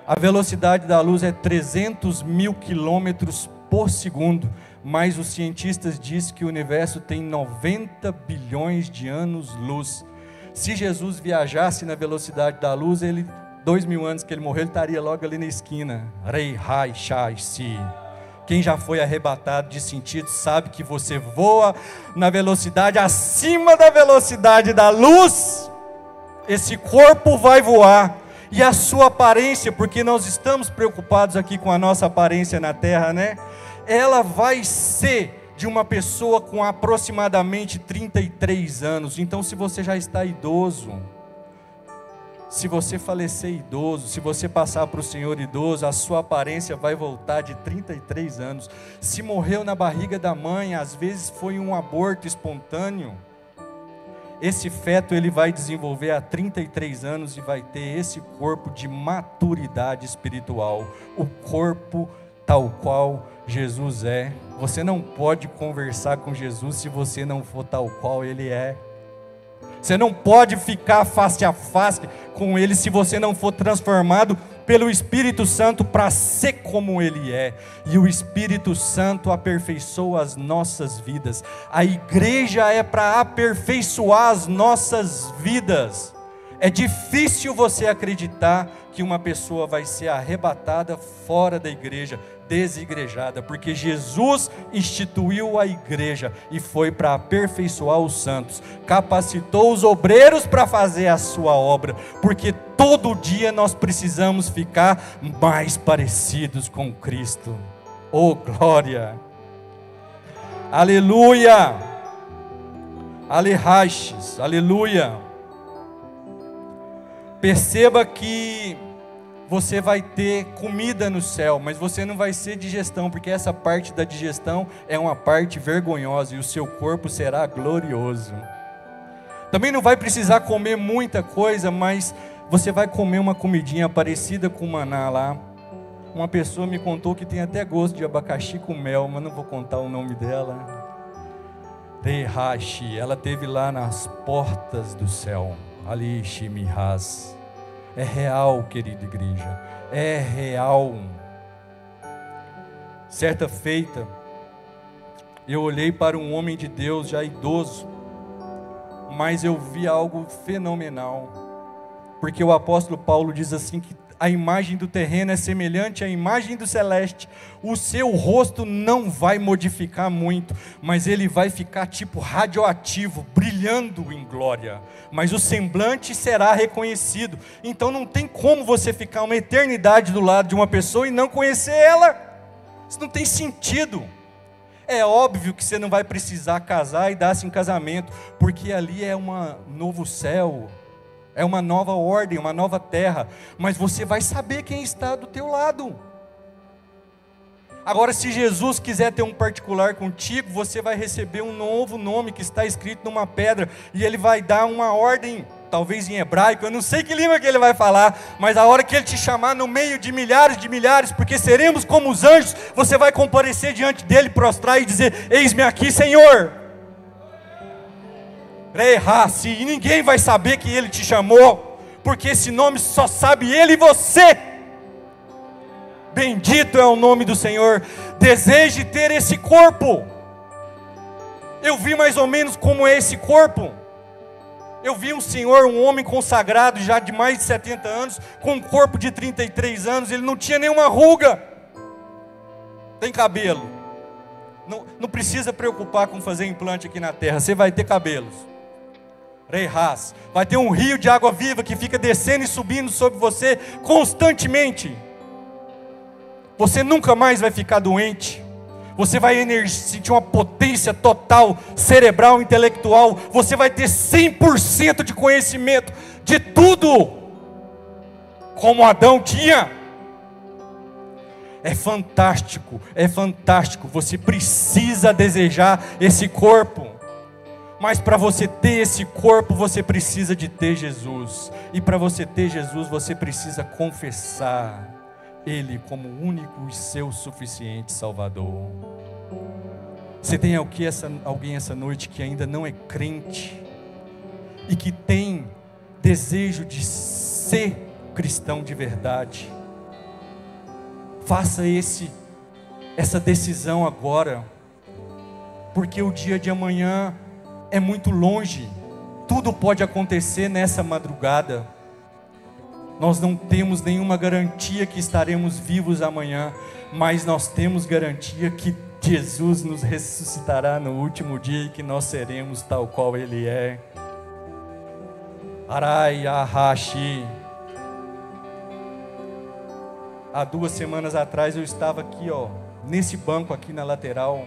[SPEAKER 1] A velocidade da luz é 300 mil quilômetros por segundo. Mas os cientistas dizem que o universo tem 90 bilhões de anos-luz. Se Jesus viajasse na velocidade da luz, 2000 anos que ele morreu, ele estaria logo ali na esquina. Rei, Hai, Shai, Si. Quem já foi arrebatado de sentido sabe que você voa na velocidade acima da velocidade da luz. Esse corpo vai voar. E a sua aparência, porque nós estamos preocupados aqui com a nossa aparência na terra, né? Ela vai ser de uma pessoa com aproximadamente 33 anos. Então, se você já está idoso, se você falecer idoso, se você passar para o Senhor idoso, a sua aparência vai voltar de 33 anos. Se morreu na barriga da mãe, às vezes foi um aborto espontâneo, esse feto ele vai desenvolver a 33 anos e vai ter esse corpo de maturidade espiritual, o corpo tal qual Jesus é. Você não pode conversar com Jesus se você não for tal qual Ele é. Você não pode ficar face a face com Ele se você não for transformado pelo Espírito Santo para ser como Ele é. E o Espírito Santo aperfeiçoa as nossas vidas. A igreja é para aperfeiçoar as nossas vidas. É difícil você acreditar que uma pessoa vai ser arrebatada fora da igreja, desigrejada, porque Jesus instituiu a igreja e foi para aperfeiçoar os santos, capacitou os obreiros para fazer a sua obra, porque todo dia nós precisamos ficar mais parecidos com Cristo. Oh glória! Aleluia! Aleluia! Aleluia! Perceba que você vai ter comida no céu, mas você não vai ser digestão, porque essa parte da digestão é uma parte vergonhosa e o seu corpo será glorioso. Também não vai precisar comer muita coisa, mas você vai comer uma comidinha parecida com o maná lá. Uma pessoa me contou que tem até gosto de abacaxi com mel, mas não vou contar o nome dela. Rehashi, ela teve lá nas portas do céu. Ali, Shimihas. É real, querida igreja. É real. Certa feita, eu olhei para um homem de Deus já idoso, mas eu vi algo fenomenal. Porque o apóstolo Paulo diz assim que a imagem do terreno é semelhante à imagem do celeste. O seu rosto não vai modificar muito, mas ele vai ficar tipo radioativo, brilhando em glória. Mas o semblante será reconhecido. Então não tem como você ficar uma eternidade do lado de uma pessoa e não conhecer ela. Isso não tem sentido. É óbvio que você não vai precisar casar e dar-se em casamento, porque ali é um novo céu, é uma nova ordem, uma nova terra, mas você vai saber quem está do teu lado. Agora, se Jesus quiser ter um particular contigo, você vai receber um novo nome que está escrito numa pedra, e Ele vai dar uma ordem, talvez em hebraico, eu não sei que língua que Ele vai falar, mas a hora que Ele te chamar no meio de milhares, porque seremos como os anjos, você vai comparecer diante dEle, prostrar e dizer: eis-me aqui, Senhor. E ninguém vai saber que Ele te chamou, porque esse nome só sabe Ele e você. Bendito é o nome do Senhor. Deseje ter esse corpo. Eu vi mais ou menos como é esse corpo. Eu vi um senhor, um homem consagrado já de mais de 70 anos, com um corpo de 33 anos, ele não tinha nenhuma ruga. Tem cabelo, Não precisa preocupar com fazer implante aqui na terra. Você vai ter cabelos. Reihas. Vai ter um rio de água viva que fica descendo e subindo sobre você constantemente. Você nunca mais vai ficar doente. Você vai sentir uma potência total, cerebral, intelectual. Você vai ter 100% de conhecimento de tudo, como Adão tinha. É fantástico, é fantástico. Você precisa desejar esse corpo. Mas para você ter esse corpo, você precisa de ter Jesus. E para você ter Jesus, você precisa confessar Ele como o único e seu suficiente Salvador. Você tem alguém essa noite que ainda não é crente e que tem desejo de ser cristão de verdade? Faça essa decisão agora, porque o dia de amanhã é muito longe. Tudo pode acontecer nessa madrugada. Nós não temos nenhuma garantia que estaremos vivos amanhã, mas nós temos garantia que Jesus nos ressuscitará no último dia e que nós seremos tal qual Ele é. Arai Ahashi. Há 2 semanas atrás eu estava aqui, nesse banco aqui na lateral,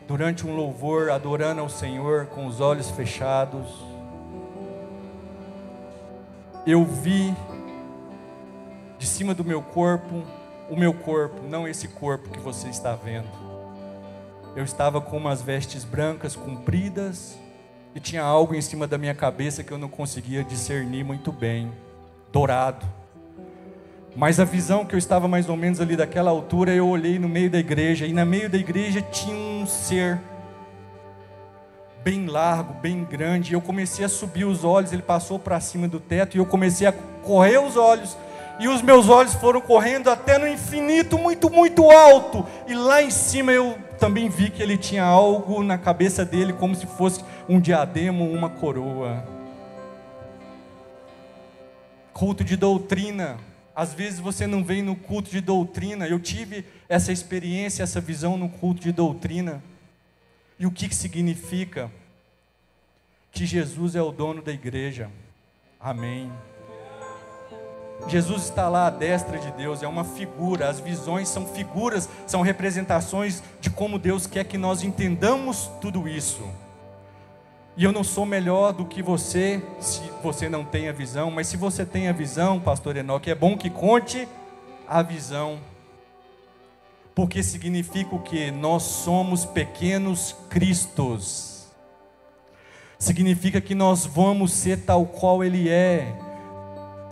[SPEAKER 1] durante um louvor, adorando ao Senhor com os olhos fechados. Eu vi de cima do meu corpo, o meu corpo, não esse corpo que você está vendo. Eu estava com umas vestes brancas compridas e tinha algo em cima da minha cabeça que eu não conseguia discernir muito bem, dourado. Mas a visão que eu estava mais ou menos ali daquela altura, eu olhei no meio da igreja, e no meio da igreja tinha um ser bem largo, bem grande, e eu comecei a subir os olhos, ele passou para cima do teto, e eu comecei a correr os olhos, e os meus olhos foram correndo até no infinito, muito, muito alto, e lá em cima eu também vi que ele tinha algo na cabeça dele, como se fosse um diadema ou uma coroa. Culto de doutrina. Às vezes você não vem no culto de doutrina. Eu tive essa experiência, essa visão no culto de doutrina. E o que significa? Que Jesus é o dono da igreja. Amém. Jesus está lá à destra de Deus, é uma figura. As visões são figuras, são representações de como Deus quer que nós entendamos tudo isso. E eu não sou melhor do que você, se você não tem a visão, mas se você tem a visão, pastor Enoque, é bom que conte a visão. Porque significa o quê? Nós somos pequenos Cristos. Significa que nós vamos ser tal qual Ele é.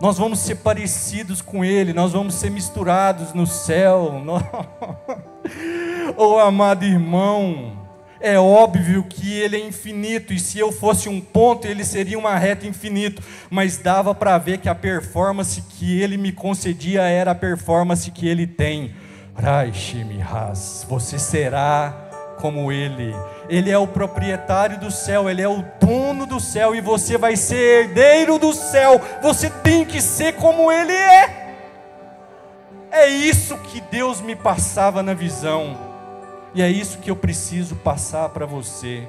[SPEAKER 1] Nós vamos ser parecidos com Ele, nós vamos ser misturados no céu. Oh, amado irmão, é óbvio que Ele é infinito, e se eu fosse um ponto, Ele seria uma reta infinito, mas dava para ver que a performance que Ele me concedia era a performance que Ele tem. Você será como Ele. Ele é o proprietário do céu, Ele é o dono do céu, e você vai ser herdeiro do céu. Você tem que ser como Ele é. É isso que Deus me passava na visão. E é isso que eu preciso passar para você.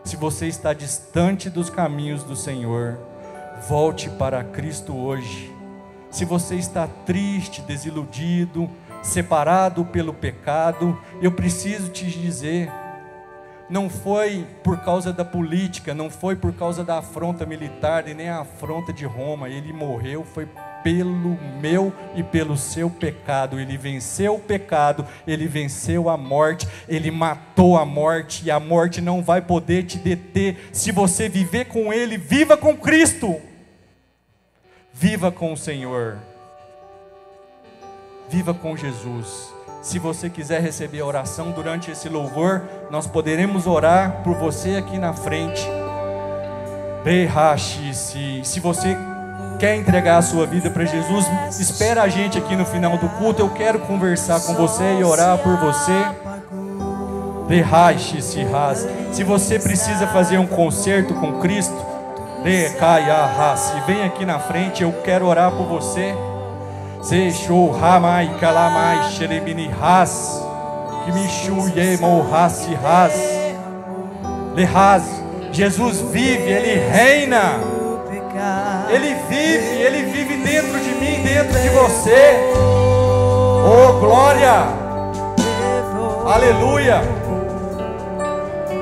[SPEAKER 1] Se você está distante dos caminhos do Senhor, volte para Cristo hoje. Se você está triste, desiludido, separado pelo pecado, eu preciso te dizer, não foi por causa da política, não foi por causa da afronta militar e nem a afronta de Roma. Ele morreu, foi pelo meu e pelo seu pecado. Ele venceu o pecado, Ele venceu a morte, Ele matou a morte, e a morte não vai poder te deter. Se você viver com Ele, viva com Cristo, viva com o Senhor, viva com Jesus. Se você quiser receber a oração durante esse louvor, nós poderemos orar por você aqui na frente. Se você quer entregar a sua vida para Jesus, espera a gente aqui no final do culto. Eu quero conversar com você e orar por você. Se você precisa fazer um concerto com Cristo, vem aqui na frente, eu quero orar por você. que me enxugue, morrasse, ras. Jesus vive, Ele reina. Ele vive dentro de mim, dentro de você. Oh, glória! Aleluia!